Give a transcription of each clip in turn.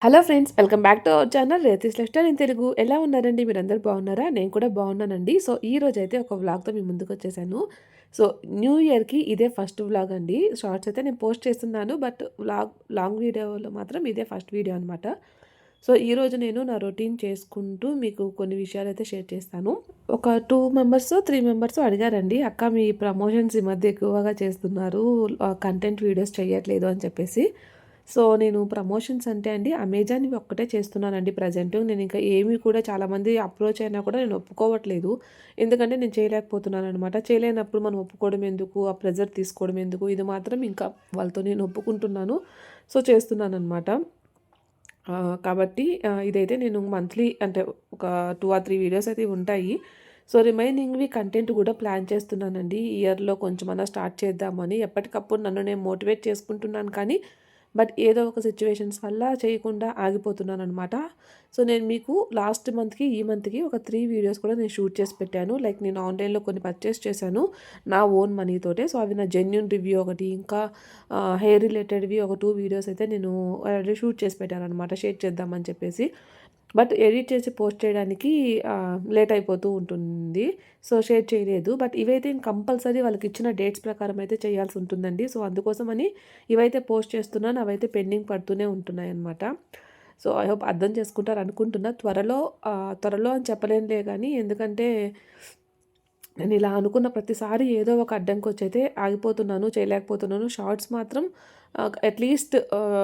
Hello friends, welcome back to our channel రేతిస్ lifestyle in Telugu. ఎలా ఉన్నారండి? మీరందరూ బాగున్నారా? నేను కూడా బాగున్నానండి. సో, ఈ రోజైతే ఒక వ్లాగ్‌తో మీ ముందుకొచ్చేసాను. సో, న్యూ ఇయర్‌కి ఇదే ఫస్ట్ వ్లాగ్ అండి. షార్ట్స్ అయితే నేను పోస్ట్ చేస్తున్నాను. బట్ లాంగ్ వీడియోలో మాత్రం ఇదే ఫస్ట్ వీడియో అనమాట. సో, ఈరోజు నేను నా రొటీన్ చేసుకుంటూ మీకు కొన్ని విషయాలైతే షేర్ చేస్తాను. ఒక 2 మెంబర్సో, 3 మెంబర్సో అడిగారండి. "అక్క, మీ ప్రమోషన్స్ ఈ మధ్య ఎక్కువగా చేస్తున్నారు. కంటెంట్ వీడియోస్ చేయట్లేదు" అని చెప్పేసి. సో, నేను ప్రమోషన్స్ అంటే అండి అమెజాన్‌వి ఒక్కటే చేస్తున్నానండి ప్రెజెంటు. నేనింకా ఏమి కూడా చాలామంది అప్రోచ్ అయినా కూడా నేను ఒప్పుకోవట్లేదు. ఎందుకంటే నేను చేయలేకపోతున్నాననమాట. చేయలేనప్పుడు మనం ఒప్పుకోవడం ఎందుకు? ఆ ప్రెజర్ తీసుకోవడం ఎందుకు? ఇది మాత్రం ఇంకా వాళ్ళతో నేను ఒప్పుకుంటున్నాను. సో, చేస్తున్నాననమాట. కాబట్టి ఇదైతే నేను మంత్లీ అంటే ఒక 2 ఆర్ 3 వీడియోస్ అయితే ఉంటాయి. సో, రిమైనింగ్‌వి కంటెంట్ కూడా ప్లాన్ చేస్తున్నానండి. ఈ ఇయర్‌లో కొంచెమన్నా స్టార్ట్ చేద్దామని. ఎప్పటికప్పుడు నన్ను నేను మోటివేట్ చేసుకుంటున్నాను కానీ బట్ ఏదో ఒక సిట్యుయేషన్స్ వల్ల చేయకుండా ఆగిపోతున్నాననమాట. సో, నేను మీకు లాస్ట్ మంత్‌కి, ఈ మంత్‌కి ఒక 3 వీడియోస్ కూడా నేను షూట్ చేసి పెట్టాను. లైక్ నేను ఆన్‌లైన్‌లో కొన్ని పర్చేస్ చేశాను నా ఓన్ మనీతోటే. సో, అవి నా జెన్యూన్ రివ్యూ ఒకటి, ఇంకా హెయిర్ రిలేటెడ్‌వి ఒక 2 వీడియోస్ అయితే నేను ఆల్రెడీ షూట్ చేసి పెట్టాననమాట షేర్ చేద్దామని చెప్పేసి. బట్ ఎడిట్ చేసి పోస్ట్ చేయడానికి లేట్ అయిపోతూ ఉంటుంది. సో, షేర్ చేయలేదు. బట్ ఇవైతే కంపల్సరీ వాళ్ళకిచ్చిన డేట్స్ ప్రకారం అయితే చేయాల్సి ఉంటుందండి. సో, అందుకోసమని ఇవైతే పోస్ట్ చేస్తున్నాను. అవైతే పెండింగ్ పడుతూనే ఉంటున్నాయన్నమాట. సో, ఐ హోప్ అర్థం చేసుకుంటారనుకుంటున్నా. త్వరలో అని చెప్పలేనులే గానీ, ఎందుకంటే నేను ఇలా అనుకున్న ప్రతిసారి ఏదో ఒక అడ్డంకొచ్చైతే ఆగిపోతున్నాను, చేయలేకపోతున్నాను. షార్ట్స్ మాత్రం అట్‌లీస్ట్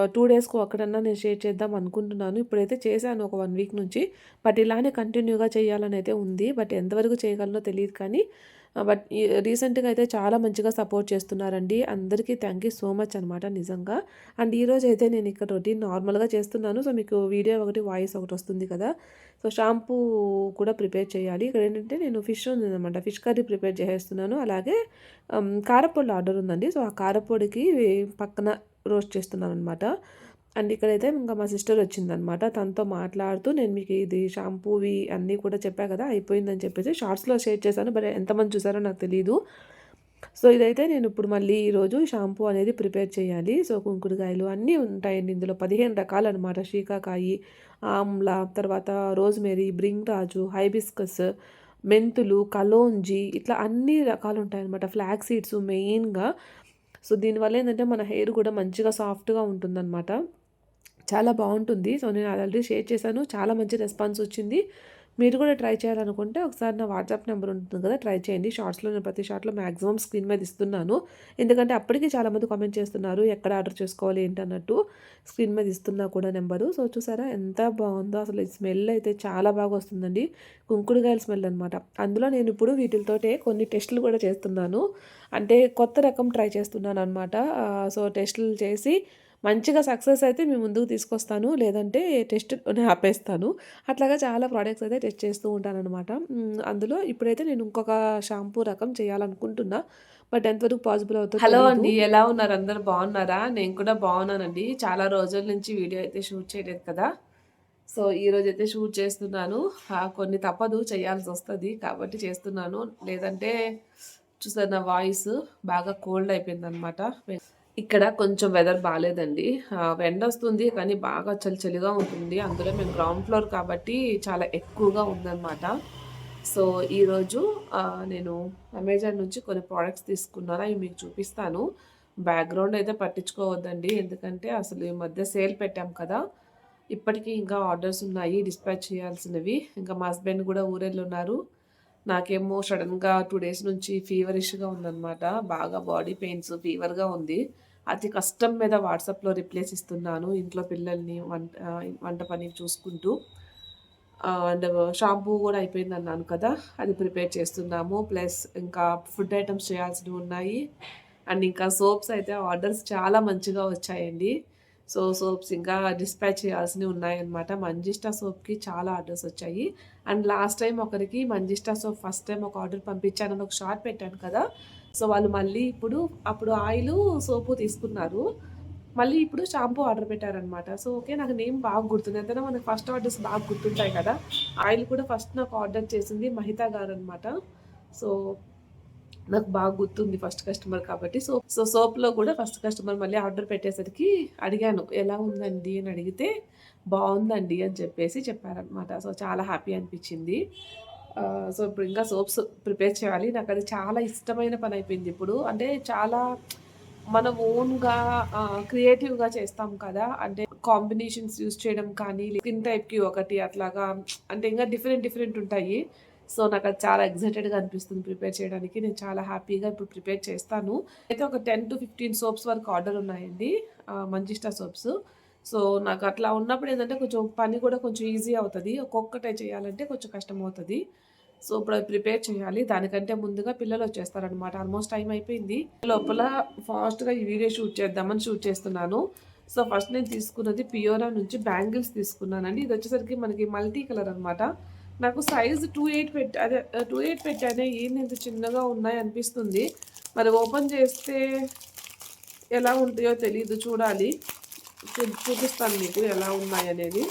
2 డేస్‌కి ఒక్కటన్నా నేను షేర్ చేద్దాం అనుకుంటున్నాను. ఇప్పుడైతే చేశాను ఒక 1 వీక్ నుంచి. బట్ ఇలానే కంటిన్యూగా చేయాలనైతే ఉంది. బట్ ఎంతవరకు చేయగలనో తెలీదు కానీ బట్ రీసెంట్‌గా అయితే చాలా మంచిగా సపోర్ట్ చేస్తున్నారండి. అందరికీ థ్యాంక్ యూ సో మచ్ అనమాట నిజంగా. అండ్ ఈరోజైతే నేను ఇక్కడ రొటీన్ నార్మల్‌గా చేస్తున్నాను. సో, మీకు వీడియో ఒకటి, వాయిస్ ఒకటి వస్తుంది కదా! సో, షాంపూ కూడా ప్రిపేర్ చేయాలి. ఇక్కడేంటంటే నేను ఫిష్ ఉందనమాట. ఫిష్ కర్రీ ప్రిపేర్ చేసేస్తున్నాను. అలాగే కారప్పొడి ఆర్డర్ ఉందండి. సో, ఆ కారప్పొడికి పక్కన రోస్ట్ చేస్తున్నాననమాట. అండ్ ఇక్కడైతే ఇంకా మా సిస్టర్ వచ్చిందనమాట. తనతో మాట్లాడుతూ నేను మీకు ఇది షాంపూవి అన్నీ కూడా చెప్పా కదా! అయిపోయిందని చెప్పేసి షార్ట్స్‌లో షేర్ చేశాను. బట్ ఎంతమంది చూసారో నాకు తెలీదు. సో, ఇదైతే నేను ఇప్పుడు మళ్ళీ ఈరోజు షాంపూ అనేది ప్రిపేర్ చేయాలి. సో, కుంకుడుకాయలు అన్నీ ఉంటాయండి ఇందులో. 15 రకాలనమాట. శీకాకాయి, ఆమ్లా, తర్వాత రోజ్‌మెరీ, భృంగరాజు, హైబిస్కస్, మెంతులు, కలోంజి ఇట్లా అన్ని రకాలుంటాయనమాట. ఫ్లాక్స్ సీడ్స్ మెయిన్‌గా. సో, దీనివల్ల ఏంటంటే మన హెయిర్ కూడా మంచిగా సాఫ్ట్‌గా ఉంటుందనమాట. చాలా బావుంటుంది. సో, నేను అది ఆల్రెడీ షేర్ చేశాను. చాలా మంచి రెస్పాన్స్ వచ్చింది. మీరు కూడా ట్రై చేయాలనుకుంటే ఒకసారి నా వాట్సాప్ నెంబర్ ఉంటుంది కదా! ట్రై చేయండి. షార్ట్స్‌లో నేను ప్రతి షార్ట్‌లో మాక్సిమం స్క్రీన్ మీద ఇస్తున్నాను. ఎందుకంటే అప్పటికి చాలామంది కామెంట్ చేస్తున్నారు. ఎక్కడ ఆర్డర్ చేసుకోవాలి ఏంటన్నట్టు. స్క్రీన్ మీద ఇస్తున్నా కూడా నెంబరు. సో, చూసారా ఎంత బావుందో అసలు ఈ స్మెల్ అయితే చాలా బాగా వస్తుందండి. కుంకుడుకాయల స్మెల్ అనమాట. అందులో నేను ఇప్పుడు వీటిలతోటే కొన్ని టెస్టులు కూడా చేస్తున్నాను. అంటే కొత్త రకం ట్రై చేస్తున్నాననమాట. సో, టెస్టులు చేసి మంచిగా సక్సెస్ అయితే మీ ముందుకు తీసుకొస్తాను. లేదంటే టెస్ట్‌లోనే ఆపేస్తాను. అట్లాగా చాలా ప్రొడక్ట్స్ అయితే టెస్ట్ చేస్తూ ఉంటాననమాట. అందులో ఇప్పుడైతే నేను ఇంకొక షాంపూ రకం చేయాలనుకుంటున్నా. బట్ ఎంతవరకు పాసిబుల్ అవుద్దో హలో తెలీదు. అండి. ఎలా ఉన్నారు? అందరూ బాగున్నారా? నేను కూడా బాగున్నానండి. చాలా రోజుల నుంచి వీడియో అయితే షూట్ చేయలేదు కదా! సో, ఈరోజైతే షూట్ చేస్తున్నాను. కొన్ని తప్పదు చేయాల్సొస్తది కాబట్టి చేస్తున్నాను. లేదంటే చూసారు నా వాయిస్ బాగా కోల్డ్ అయిపోయిందనమాట. ఇక్కడ కొంచెం వెదర్ బాలేదండి. ఎండొస్తుంది కానీ బాగా చలి చలిగా ఉంటుంది. అందులో మేము గ్రౌండ్ ఫ్లోర్ కాబట్టి చాలా ఎక్కువగా ఉందనమాట. సో, ఈరోజు నేను అమెజాన్ నుంచి కొన్ని ప్రొడక్ట్స్ తీసుకున్నాను. అవి మీకు చూపిస్తాను. బ్యాక్‌గ్రౌండ్ అయితే పట్టించుకోవద్దండి. ఎందుకంటే అసలు ఈ మధ్య సేల్ పెట్టాం కదా! ఇప్పటికి ఇంకా ఆర్డర్స్ ఉన్నాయి డిస్పాచ్ చేయాల్సినవి. ఇంకా మా హస్బెండ్ కూడా ఊరెళ్ళున్నారు. నాకేమో సడెన్‌గా 2 డేస్ నుంచి ఫీవరిష్‌గా ఉందనమాట. బాగా బాడీ పెయిన్స్, ఫీవర్‌గా ఉంది. అతి కష్టం మీద వాట్సాప్‌లో రిప్లైస్ ఇస్తున్నాను. ఇంట్లో పిల్లల్ని వంట పని చూసుకుంటూ. అండ్ షాంపూ గూడా అయిపోయిందన్నాను కదా! అది ప్రిపేర్ చేస్తున్నాము. ప్లస్ ఇంకా ఫుడ్ ఐటెమ్స్ చేయాల్సినవి ఉన్నాయి. అండ్ ఇంకా సోప్స్ అయితే ఆర్డర్స్ చాలా మంచిగా వచ్చాయండి. సో, సోప్స్ ఇంకా డిస్పాచ్ చేయాల్సినవి ఉన్నాయన్నమాట. మంజిష్టా సోప్‌కి చాలా ఆర్డర్స్ వచ్చాయి. అండ్ లాస్ట్ టైమ్ ఒకరికి మంజిష్టా సోప్ ఫస్ట్ టైమ్ ఒక ఆర్డర్ పంపించానని ఒక షార్ట్ పెట్టాను కదా! సో, వాళ్ళు మళ్ళీ అప్పుడు ఆయిలు, సోపు తీసుకున్నారు. మళ్ళీ ఇప్పుడు షాంపూ ఆర్డర్ పెట్టారనమాట. So, okay. నాకు నేమ్ బాగా గుర్తుంది. ఎంతైనా మనకు ఫస్ట్ ఆర్డర్స్ బాగా గుర్తుంటాయి కదా! ఆయిల్ కూడా ఫస్ట్ నాకు ఆర్డర్ చేసింది మహిత గారనమాట. సో, నాకు బాగా గుర్తుంది ఫస్ట్ కస్టమర్ కాబట్టి. సోప్‌లో కూడా ఫస్ట్ కస్టమర్ మళ్ళీ ఆర్డర్ పెట్టేసరికి అడిగాను. ఎలా ఉందండి అని అడిగితే, బావుందండి అని చెప్పేసి చెప్పారనమాట. సో, చాలా హ్యాపీ అనిపిచ్చింది. సో, ఇప్పుడు ఇంకా సోప్స్ ప్రిపేర్ చేయాలి. నాకది చాలా ఇష్టమైన పనయిపోయింది ఇప్పుడు. అంటే చాలా మనం ఓన్‌గా క్రియేటివ్‌గా చేస్తాం కదా! అంటే కాంబినేషన్స్ యూజ్ చేయడం కానీ, స్కిన్ టైప్‌కి ఒకటి అట్లాగా అంటే ఇంకా డిఫరెంట్ డిఫరెంట్ ఉంటాయి. సో, నాకది చాలా ఎక్సైటెడ్‌గా అనిపిస్తుంది ప్రిపేర్ చేయడానికి. నేను చాలా హ్యాపీగా ఇప్పుడు ప్రిపేర్ చేస్తాను. అయితే ఒక 10-15 సోప్స్ వరకు ఆర్డర్ ఉన్నాయండి. మంచిష్ట సోప్స్. సో, నాకు అట్లా ఉన్నప్పుడు ఏందంటే కొంచెం పని కూడా కొంచెం ఈజీ అవుతది. ఒక్కొక్కటే చేయాలంటే కొంచెం కష్టమవుతది. సో, ఇప్పుడు అది ప్రిపేర్ చేయాలి. దానికంటే ముందుగా పిల్లలొచ్చేస్తారనమాట. ఆల్మోస్ట్ టైం అయిపోయింది. లోపల ఫాస్ట్‌గా ఈ వీడియో షూట్ చేద్దామని షూట్ చేస్తున్నాను. సో, ఫస్ట్ నేను తీసుకున్నది పియోరా నుంచి బ్యాంగిల్స్ తీసుకున్నానండి. ఇదొచ్చేసరికి మనకి మల్టీ కలర్ అనమాట. నాకు సైజ్ 28 పెట్టానే ఏంది ఇంత చిన్నగా ఉన్నాయనిపిస్తుంది. మరి ఓపెన్ చేస్తే ఎలా ఉంటాయో తెలీదు చూడాలి. చూపిస్తాను మీకు ఎలా ఉన్నాయనేది.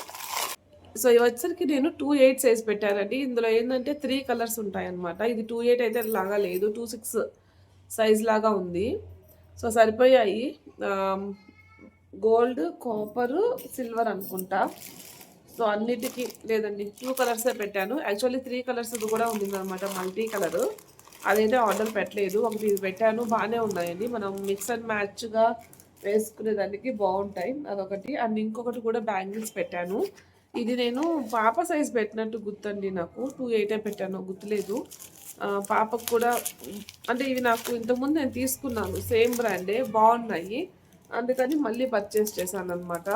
సో, ఇవి వచ్చేసరికి నేను 28 సైజ్ పెట్టానండి. ఇందులో ఏందంటే 3 కలర్స్ ఉంటాయన్నమాట. ఇది 28 అయితే లాగా లేదు. 26 సైజ్ లాగా ఉంది. సో, సరిపోయాయి. ఆహ్, గోల్డ్, కాపరు, సిల్వర్ అనుకుంటా. సో, అన్నిటికి లేదండి 2 కలర్సే పెట్టాను. యాక్చువల్లీ 3 కలర్స్‌ది కూడా ఉండిందనమాట మల్టీ కలరు. అదైతే ఆర్డర్ పెట్టలేదు. ఒకటి ఇది పెట్టాను బానే ఉన్నాయండి. మనం మిక్స్ అండ్ మ్యాచ్‌గా వేసుకునేదానికి బావుంటాయి. అదొకటి. అండ్ ఇంకొకటి కూడా బ్యాంగిల్స్ పెట్టాను. ఇది నేను పాప సైజ్ పెట్టినట్టు గుర్తండి నాకు. 28 పెట్టానో గుర్తులేదు. పాపకు కూడా అంటే ఇవి నాకు ఇంతకుముందు నేను తీసుకున్నాను. సేమ్ బ్రాండే బావున్నాయి. అందుకని మళ్ళీ పర్చేస్ చేశాననమాట.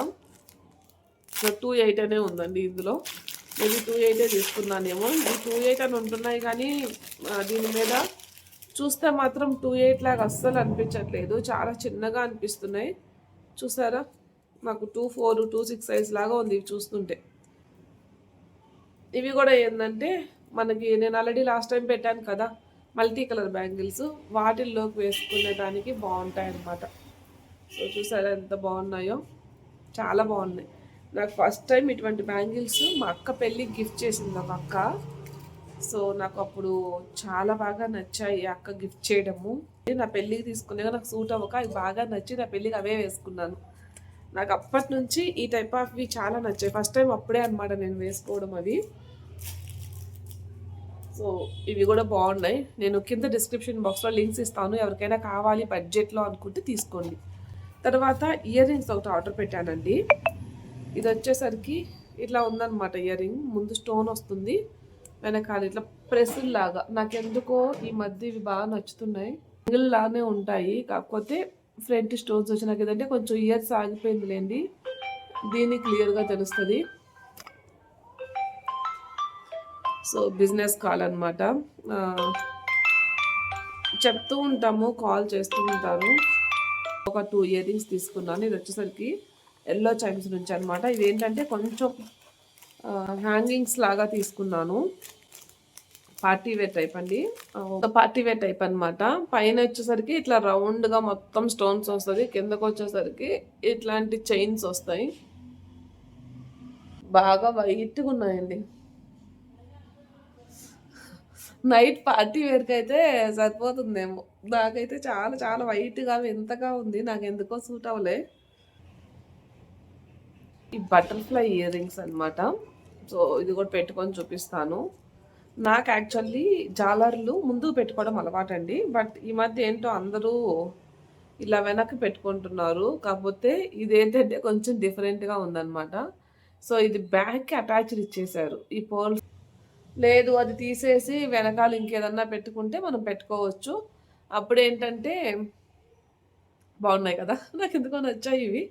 సో, 28 అనే ఉందండి ఇందులో. మేబీ 28 తీసుకున్నానేమో. ఇవి 28 అని ఉంటున్నాయి కానీ దీని మీద చూస్తే మాత్రం 28 లాగా అస్సలు అనిపించట్లేదు. చాలా చిన్నగా అనిపిస్తున్నాయి. చూసారా? నాకు 24, 26 సైజ్ లాగా ఉంది ఇవి చూస్తుంటే. ఇవి కూడా ఏందంటే మనకి నేను ఆల్రెడీ లాస్ట్ టైం పెట్టాను కదా! మల్టీ కలర్ బ్యాంగిల్స్ వాటిల్లోకి వేసుకునే దానికి బావుంటాయన్నమాట. సో, చూసారా ఎంత బావున్నాయో? చాలా బావున్నాయి. నాకు ఫస్ట్ టైం ఇటువంటి బ్యాంగిల్స్ మా అక్క పెళ్ళికి గిఫ్ట్ చేసింది ఒక అక్క. సో, నాకప్పుడు చాలా బాగా నచ్చాయి అక్క గిఫ్ట్ చేయడము. నా పెళ్ళికి తీసుకునేగా నాకు సూట్ అవ్వక అవి బాగా నచ్చి నా పెళ్ళికి అవే వేసుకున్నాను. నాకు అప్పటినుంచి ఈ టైప్ ఆఫ్‌వి చాలా నచ్చాయి. ఫస్ట్ టైం అప్పుడే అనమాట నేను వేసుకోవడం అవి. సో, ఇవి గూడా బావున్నాయి. నేను కింద డిస్క్రిప్షన్ బాక్స్‌లో లింక్స్ ఇస్తాను. ఎవరికైనా కావాలి బడ్జెట్‌లో అనుకుంటే తీసుకోండి. తర్వాత ఇయర్ రింగ్స్ ఒకటి ఆర్డర్ పెట్టానండి. ఇదొచ్చేసరికి ఇట్లా ఉందనమాట ఇయర్ రింగ్. ముందు స్టోన్ వస్తుంది. వెనకాల ఇట్లా ప్రెస్సుల్లాగా. నాకెందుకో ఈ మధ్య ఇవి బాగా నచ్చుతున్నాయి. రింగులు లానే ఉంటాయి. కాకపోతే ఫ్రంట్ స్టోన్స్ వచ్చి నాకేంటంటే కొంచెం ఇయర్ సాగిపోయిందిలేండి. దీన్ని క్లియర్‌గా తెలుస్తది. సో, బిజినెస్ కాల్ అనమాట. చెప్తూ ఉంటాము. కాల్ చేస్తూ ఉంటారు. ఒక 2 ఇయర్ రింగ్స్ తీసుకున్నాను. ఇదొచ్చేసరికి యెల్లో చైన్స్ నుంచి అనమాట. ఇదేంటంటే కొంచెం హ్యాంగింగ్స్ లాగా తీసుకున్నాను. పార్టీ వేర్ టైప్ అండి. పార్టీ వేర్ టైప్ అనమాట. పైనొచ్చేసరికి ఇట్లా రౌండ్‌గా మొత్తం స్టోన్స్ వస్తది. కిందకొచ్చేసరికి ఇట్లాంటి చైన్స్ వస్తాయి. బాగా వైట్‌గున్నాయండి. Night party వేర్‌కైతే సరిపోతుందేమో. నాకైతే చాలా చాలా వైట్‌గా వింతగా ఉంది. నాకెందుకో సూట్ అవ్వలే. ఈ బటర్‌ఫ్లై ఇయర్ రింగ్స్ అనమాట. సో, ఇది కూడా పెట్టుకొని చూపిస్తాను. నాకు యాక్చువల్లీ జాలర్లు ముందు పెట్టుకోవడం అలవాటండి. బట్ ఈ మధ్య ఏంటో అందరూ ఇలా వెనక్కి పెట్టుకుంటున్నారు. కాకపోతే ఇదేంటంటే కొంచెం డిఫరెంట్‌గా ఉందనమాట. సో, ఇది బ్యాక్‌కి అటాచ్డ్ ఇచ్చేశారు. ఈ పర్ల్స్ లేదు అది తీసేసి వెనకాల ఇంకేదన్నా పెట్టుకుంటే మనం పెట్టుకోవచ్చు. అప్పుడేంటంటే బాగున్నాయి కదా! నాకెందుకో నచ్చాయి ఇవి.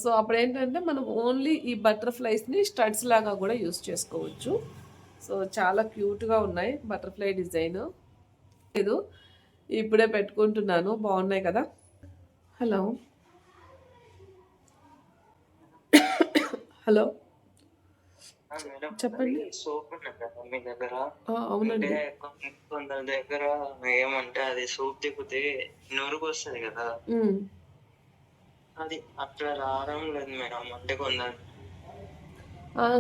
సో, అప్పుడేంటంటే మనం ఓన్లీ ఈ బటర్‌ఫ్లైస్‌ని స్టడ్స్ లాగా గూడా యూజ్ చేసుకోవచ్చు. సో, చాలా క్యూట్‌గా ఉన్నాయి బటర్‌ఫ్లై డిజైను. లేదు ఇప్పుడే పెట్టుకుంటున్నాను. బాగున్నాయి కదా! హలో! హలో! మేడం చెప్పండి. అది సోప్ ఉన్నది కదా మీ దగ్గర. అంటే అవునండి. కొందరి దగ్గర ఏమంటే అది సోప్ తిప్పితే నురుగొస్తది గదా! హ్మ్. అది అట్లా రావడం లేదు మేడం. అంటే కొందరు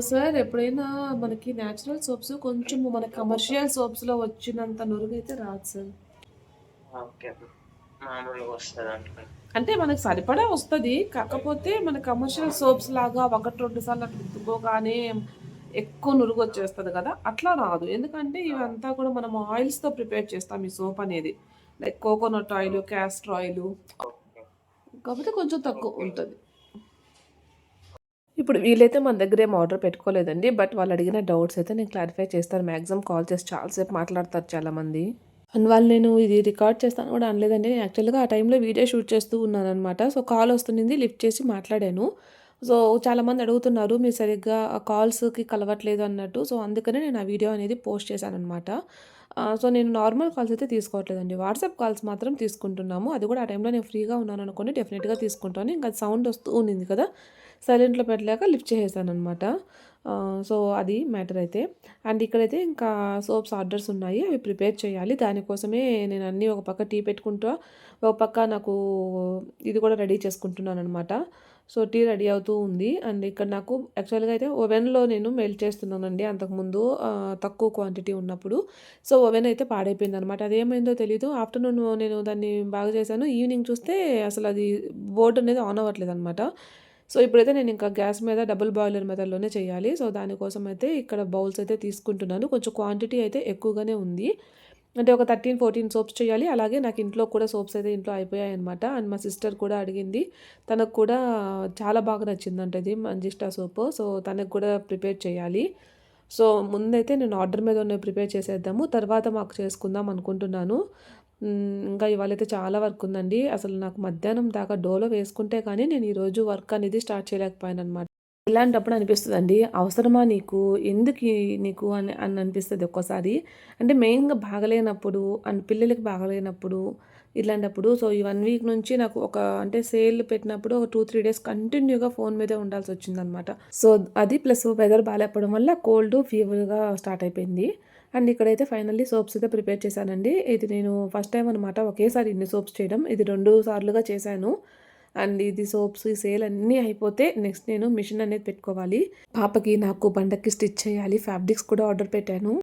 సార్ ఎప్పుడైనా మనకి నేచురల్ సోప్స్ కొంచెము మన కమర్షియల్ సోప్స్‌లో వచ్చినంత నురుగైతే రాదు సార్. ఓకే. మామూలుగా వస్తదనుకుంటా. అంటే మనకు సరిపడా వస్తది. కాకపోతే మన కమర్షియల్ సోప్స్ లాగా 1, 2 సార్లు అట్లా రుద్దుకోగానే ఎక్కువ నురుగొచ్చేస్తది గదా! అట్లా రాదు. ఎందుకంటే ఆ! ఇవంతా కూడా మనం ఆయిల్స్‌తో ప్రిపేర్ చేస్తాం ఈ సోప్ అనేది. Like coconut oil, okay. Castor oil. Okay. కాకపోతే కొంచెం తక్కువ ఓకే. ఉంటది. ఇప్పుడు వీళ్ళైతే మన దగ్గరేం ఆర్డర్ పెట్టుకోలేదండి. బట్ వాళ్ళడిగిన డౌట్స్ అయితే నేను క్లారిఫై చేస్తాను. మాక్సిమం కాల్ చేసి చాలా సేపు మాట్లాడతారు చాలామంది. అండ్ వాళ్ళు నేను ఇది రికార్డ్ చేస్తాను కూడా అనలేదండి. నేను యాక్చువల్‌గా ఆ టైంలో వీడియో షూట్ చేస్తూ ఉన్నాననమాట. సో, కాల్ వస్తునింది లిఫ్ట్ చేసి మాట్లాడాను. సో, చాలామంది అడుగుతున్నారు మీరు సరిగ్గా కాల్స్‌కి కలవట్లేదు అన్నట్టు. సో, అందుకనే నేను ఆ వీడియో అనేది పోస్ట్ చేశాననమాట. సో, నేను నార్మల్ కాల్స్ అయితే తీసుకోవట్లేదండి. వాట్సాప్ కాల్స్ మాత్రం తీసుకుంటున్నాము. అది కూడా ఆ టైంలో నేను ఫ్రీగా ఉన్నాననుకోండి డెఫినిట్‌గా తీసుకుంటాను. ఇంకా అది సౌండ్ వస్తూ ఉన్నింది కదా! సైలెంట్‌లో పెట్టలేక లిఫ్ట్ చేసేసాననమాట. సో, అది మ్యాటర్ అయితే. అండ్ ఇక్కడైతే ఇంకా సోప్స్ ఆర్డర్స్ ఉన్నాయి. అవి ప్రిపేర్ చేయాలి. దానికోసమే నేను అన్నీ ఒక పక్క టీ పెట్టుకుంటా, ఒక పక్క నాకు ఇది కూడా రెడీ చేసుకుంటున్నాననమాట. సో, టీ రెడీ అవుతూ ఉంది. అండ్ ఇక్కడ నాకు యాక్చువల్‌గా అయితే ఓవెన్‌లో నేను మెల్ట్ చేస్తున్నానండి అంతకుముందు తక్కువ క్వాంటిటీ ఉన్నప్పుడు. సో, ఓవెన్ అయితే పాడైపోయిందనమాట. అదేమైందో తెలీదు. ఆఫ్టర్‌నూన్ నేను దాన్ని బాగు చేశాను. ఈవినింగ్ చూస్తే అసలది బోర్డ్ అనేది ఆన్ అవ్వట్లేదనమాట. సో, ఇప్పుడైతే నేనింకా గ్యాస్ మీద డబుల్ బాయిలర్ మెథడ్‌లోనే చేయాలి. సో, దానికోసం అయితే ఇక్కడ బౌల్స్ అయితే తీసుకుంటున్నాను. కొంచెం క్వాంటిటీ అయితే ఎక్కువగానే ఉంది. అంటే ఒక 13, 14 సోప్స్ చేయాలి. అలాగే నాకు ఇంట్లో కూడా సోప్స్ అయితే ఇంట్లో అయిపోయాయనమాట. అండ్ మా సిస్టర్ కూడా అడిగింది. తనకు కూడా చాలా బాగా నచ్చిందంట ఇది మంజిష్టా సోపు. సో, తనకు కూడా ప్రిపేర్ చేయాలి. సో, ముందైతే నేను ఆర్డర్ మీద ఉన్నవి ప్రిపేర్ చేసేద్దాము. తర్వాత మాకు చేసుకుందాం అనుకుంటున్నాను. ఇంకా ఇవాళైతే చాలా వర్క్ ఉందండి. అసలు నాకు మధ్యాహ్నం దాకా డోలో వేసుకుంటే కానీ నేను ఈరోజు వర్క్ అనేది స్టార్ట్ చేయలేకపోయాననమాట. ఇలాంటప్పుడు అనిపిస్తదండి. అవసరమా నీకు? నీకు అని అనిపిస్తది ఒక్కోసారి. అంటే మెయిన్‌గా బాగలేనప్పుడు అండ్ పిల్లలకి బాగలేనప్పుడు ఇట్లాంటప్పుడు సో, ఈ 1 వీక్ నుంచి నాకు అంటే సేల్ పెట్టినప్పుడు ఒక 2, 3 డేస్ కంటిన్యూగా ఫోను మీదే ఉండాల్సొచ్చిందనమాట. సో, అది ప్లస్ వెదర్ బాలేకపోవడం వల్ల కోల్డ్, ఫీవర్‌గా స్టార్ట్ అయిపోయింది. అండ్ ఇక్కడైతే ఫైనల్లీ సోప్స్ అయితే ప్రిపేర్ చేశానండి. ఇది నేను ఫస్ట్ టైమ్ అనమాట ఒకేసారి ఇన్ని సోప్స్ చేయడం. ఇది 2 సార్లుగా చేశాను. అండ్ ఇది సోప్స్, ఈ సేల్ అన్నీ అయిపోతే నెక్స్ట్ నేను మిషన్ అనేది పెట్టుకోవాలి. పాపకి, నాకు పండక్కి స్టిచ్ చేయాలి. ఫ్యాబ్రిక్స్ కూడా ఆర్డర్ పెట్టాను.